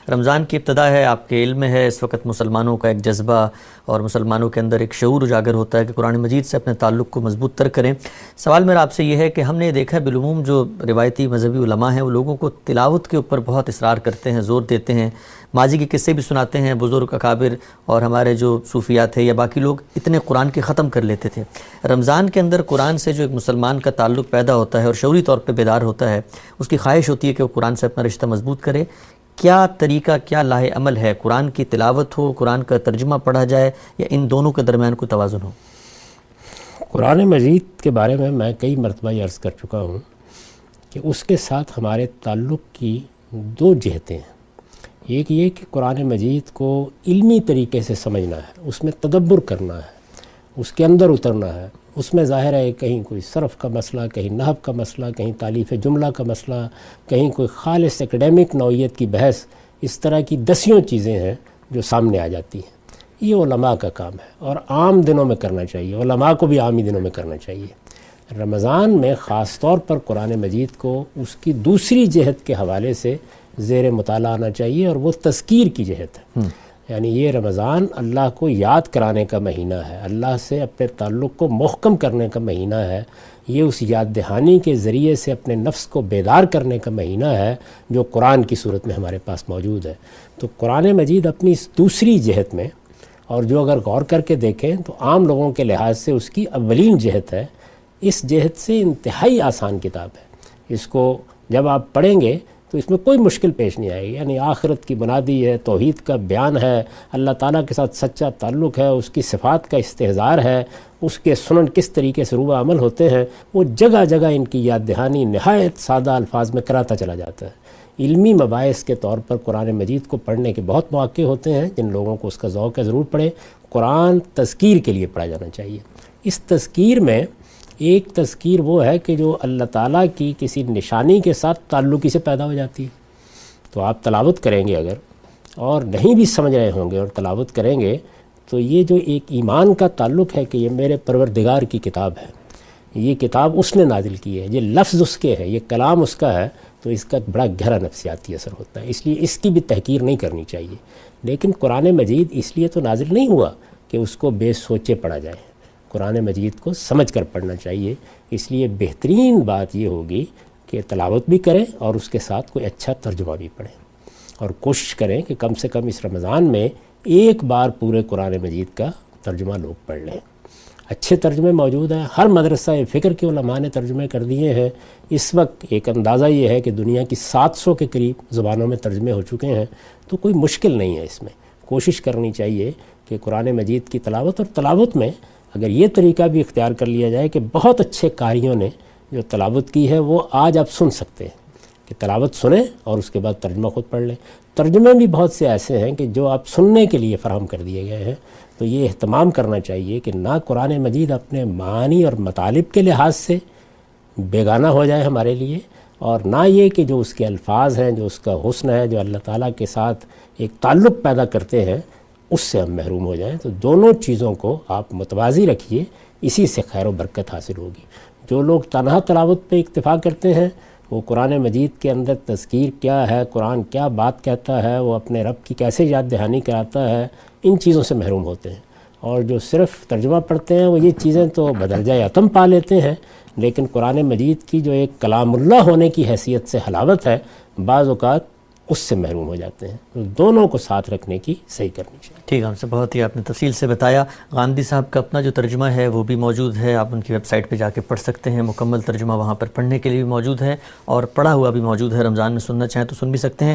رمضان کی ابتدا ہے، آپ کے علم میں ہے اس وقت مسلمانوں کا ایک جذبہ اور مسلمانوں کے اندر ایک شعور اجاگر ہوتا ہے کہ قرآن مجید سے اپنے تعلق کو مضبوط تر کریں۔ سوال میرا آپ سے یہ ہے کہ ہم نے دیکھا ہے بالعموم جو روایتی مذہبی علماء ہیں وہ لوگوں کو تلاوت کے اوپر بہت اصرار کرتے ہیں، زور دیتے ہیں، ماضی کے قصے بھی سناتے ہیں، بزرگ اکابر اور ہمارے جو صوفیات تھے یا باقی لوگ اتنے قرآن کے ختم کر لیتے تھے۔ رمضان کے اندر قرآن سے جو ایک مسلمان کا تعلق پیدا ہوتا ہے اور شعوری طور پہ بیدار ہوتا ہے، اس کی خواہش ہوتی ہے کہ وہ قرآن سے اپنا رشتہ مضبوط کرے۔ کیا طریقہ، کیا لاہ عمل ہے؟ قرآن کی تلاوت ہو، قرآن کا ترجمہ پڑھا جائے، یا ان دونوں کے درمیان کوئی توازن ہو؟ قرآن مجید کے بارے میں کئی مرتبہ یہ عرض کر چکا ہوں کہ اس کے ساتھ ہمارے تعلق کی دو جہتیں ہیں۔ ایک یہ کہ قرآن مجید کو علمی طریقے سے سمجھنا ہے، اس میں تدبر کرنا ہے، اس کے اندر اترنا ہے۔ اس میں ظاہر ہے کہیں کوئی صرف کا مسئلہ، کہیں نحو کا مسئلہ، کہیں تالیف جملہ کا مسئلہ، کہیں کوئی خالص اکیڈیمک نوعیت کی بحث، اس طرح کی دسیوں چیزیں ہیں جو سامنے آ جاتی ہیں۔ یہ علماء کا کام ہے اور عام دنوں میں کرنا چاہیے، علماء کو بھی عامی دنوں میں کرنا چاہیے۔ رمضان میں خاص طور پر قرآن مجید کو اس کی دوسری جہت کے حوالے سے زیر مطالعہ آنا چاہیے، اور وہ تذکیر کی جہت ہے۔ یعنی یہ رمضان اللہ کو یاد کرانے کا مہینہ ہے، اللہ سے اپنے تعلق کو محکم کرنے کا مہینہ ہے۔ یہ اس یاد دہانی کے ذریعے سے اپنے نفس کو بیدار کرنے کا مہینہ ہے جو قرآن کی صورت میں ہمارے پاس موجود ہے۔ تو قرآن مجید اپنی اس دوسری جہت میں، اور جو اگر غور کر کے دیکھیں تو عام لوگوں کے لحاظ سے اس کی اولین جہت ہے، اس جہت سے انتہائی آسان کتاب ہے۔ اس کو جب آپ پڑھیں گے تو اس میں کوئی مشکل پیش نہیں آئے گی۔ یعنی آخرت کی بنیادی ہے، توحید کا بیان ہے، اللہ تعالیٰ کے ساتھ سچا تعلق ہے، اس کی صفات کا استحضار ہے، اس کے سنن کس طریقے سے روبہ عمل ہوتے ہیں، وہ جگہ جگہ ان کی یاد دہانی نہایت سادہ الفاظ میں کراتا چلا جاتا ہے۔ علمی مباحث کے طور پر قرآن مجید کو پڑھنے کے بہت مواقع ہوتے ہیں، جن لوگوں کو اس کا ذوق ہے ضرور پڑھیں۔ قرآن تذکیر کے لیے پڑھا جانا چاہیے۔ اس تذکیر میں ایک تذکیر وہ ہے کہ جو اللہ تعالیٰ کی کسی نشانی کے ساتھ تعلقی سے پیدا ہو جاتی ہے۔ تو آپ تلاوت کریں گے اگر، اور نہیں بھی سمجھ رہے ہوں گے اور تلاوت کریں گے، تو یہ جو ایک ایمان کا تعلق ہے کہ یہ میرے پروردگار کی کتاب ہے، یہ کتاب اس نے نازل کی ہے، یہ لفظ اس کے ہے، یہ کلام اس کا ہے، تو اس کا بڑا گہرا نفسیاتی اثر ہوتا ہے۔ اس لیے اس کی بھی تحقیر نہیں کرنی چاہیے۔ لیکن قرآن مجید اس لیے تو نازل نہیں ہوا کہ اس کو بے سوچے پڑھا جائے، قرآن مجید کو سمجھ کر پڑھنا چاہیے۔ اس لیے بہترین بات یہ ہوگی کہ تلاوت بھی کریں اور اس کے ساتھ کوئی اچھا ترجمہ بھی پڑھیں، اور کوشش کریں کہ کم سے کم اس رمضان میں ایک بار پورے قرآن مجید کا ترجمہ لوگ پڑھ لیں۔ اچھے ترجمے موجود ہیں، ہر مدرسہ فکر کے علماء نے ترجمے کر دیے ہیں۔ اس وقت ایک اندازہ یہ ہے کہ دنیا کی 700 کے قریب زبانوں میں ترجمے ہو چکے ہیں، تو کوئی مشکل نہیں ہے اس میں۔ کوشش کرنی چاہیے کہ قرآن مجید کی تلاوت، اور تلاوت میں اگر یہ طریقہ بھی اختیار کر لیا جائے کہ بہت اچھے قاریوں نے جو تلاوت کی ہے وہ آج آپ سن سکتے ہیں، کہ تلاوت سنیں اور اس کے بعد ترجمہ خود پڑھ لیں۔ ترجمے بھی بہت سے ایسے ہیں کہ جو آپ سننے کے لیے فراہم کر دیے گئے ہیں۔ تو یہ اہتمام کرنا چاہیے کہ نہ قرآن مجید اپنے معانی اور مطالب کے لحاظ سے بیگانہ ہو جائے ہمارے لیے، اور نہ یہ کہ جو اس کے الفاظ ہیں، جو اس کا حسن ہے، جو اللہ تعالیٰ کے ساتھ ایک تعلق پیدا کرتے ہیں، اس سے ہم محروم ہو جائیں۔ تو دونوں چیزوں کو آپ متوازی رکھیے، اسی سے خیر و برکت حاصل ہوگی۔ جو لوگ تنہا تلاوت پہ اکتفا کرتے ہیں، وہ قرآن مجید کے اندر تذکیر کیا ہے، قرآن کیا بات کہتا ہے، وہ اپنے رب کی کیسے یاد دہانی کراتا ہے، ان چیزوں سے محروم ہوتے ہیں۔ اور جو صرف ترجمہ پڑھتے ہیں وہ یہ چیزیں تو بدرجہ عتم پا لیتے ہیں، لیکن قرآن مجید کی جو ایک کلام اللہ ہونے کی حیثیت سے حلاوت ہے، بعض اوقات اس سے محروم ہو جاتے ہیں۔ تو دونوں کو ساتھ رکھنے کی صحیح کرنی چاہیے۔ ٹھیک ہے، ہم سے بہت ہی آپ نے تفصیل سے بتایا۔ غامدی صاحب کا اپنا جو ترجمہ ہے وہ بھی موجود ہے، آپ ان کی ویب سائٹ پہ جا کے پڑھ سکتے ہیں۔ مکمل ترجمہ وہاں پر پڑھنے کے لیے بھی موجود ہے، اور پڑھا ہوا بھی موجود ہے۔ رمضان میں سننا چاہیں تو سن بھی سکتے ہیں۔